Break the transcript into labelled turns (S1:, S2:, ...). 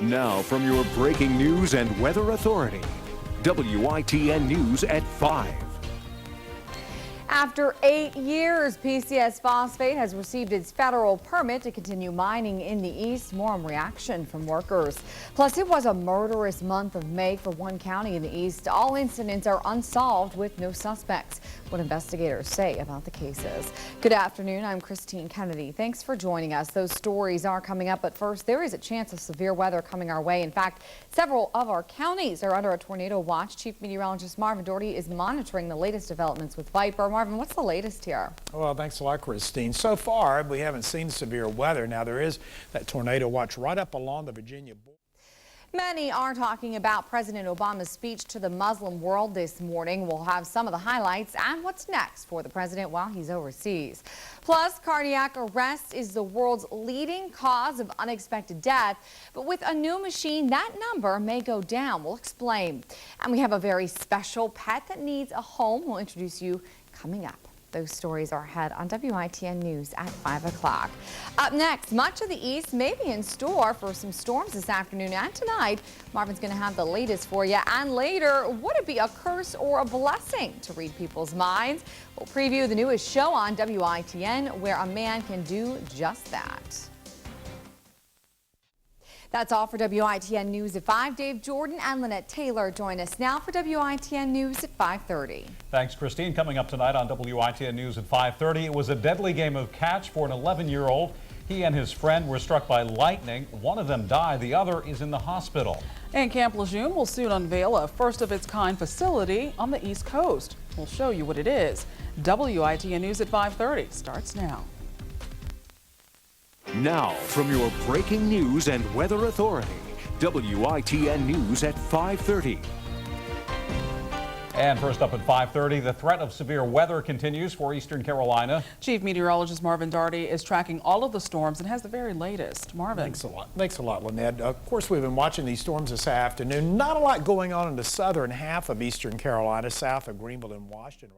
S1: Now, from your breaking news and weather authority, WITN News at 5.
S2: After 8 years, PCS Phosphate has received its federal permit to continue mining in the east. More on reaction from workers. Plus, it was a murderous month of May for one county in the east. All incidents are unsolved with no suspects. What investigators say about the cases. Good afternoon. I'm Christine Kennedy. Thanks for joining us. Those stories are coming up, but first, there is a chance of severe weather coming our way. In fact, several of our counties are under a tornado watch. Chief Meteorologist Marvin Doherty is monitoring the latest developments with Viper. Marvin, what's the latest here?
S3: Well, thanks a lot, Christine. So far, we haven't seen severe weather. Now, there is that tornado watch right up along the Virginia border.
S2: Many are talking about President Obama's speech to the Muslim world this morning. We'll have some of the highlights and what's next for the president while he's overseas. Plus, cardiac arrest is the world's leading cause of unexpected death. But with a new machine, that number may go down. We'll explain. And we have a very special pet that needs a home. We'll introduce you coming up. Those stories are ahead on WITN News at 5 o'clock. Up next, much of the east may be in store for some storms this afternoon and tonight. Marvin's going to have the latest for you. And later, would it be a curse or a blessing to read people's minds? We'll preview the newest show on WITN where a man can do just that. That's all for WITN News at 5. Dave Jordan and Lynette Taylor join us now for WITN News at 5:30.
S4: Thanks, Christine. Coming up tonight on WITN News at 5:30, it was a deadly game of catch for an 11-year-old. He and his friend were struck by lightning. One of them died. The other is in the hospital.
S5: And Camp Lejeune will soon unveil a first-of-its-kind facility on the East Coast. We'll show you what it is. WITN News at 5:30 starts now.
S1: Now, from your breaking news and weather authority, WITN News at 5:30.
S4: And first up at 5:30, the threat of severe weather continues for Eastern Carolina.
S5: Chief Meteorologist Marvin Doherty is tracking all of the storms and has the very latest. Marvin.
S3: Thanks a lot. Thanks a lot, Lynette. Of course, we've been watching these storms this afternoon. Not a lot going on in the southern half of Eastern Carolina, south of Greenville and Washington right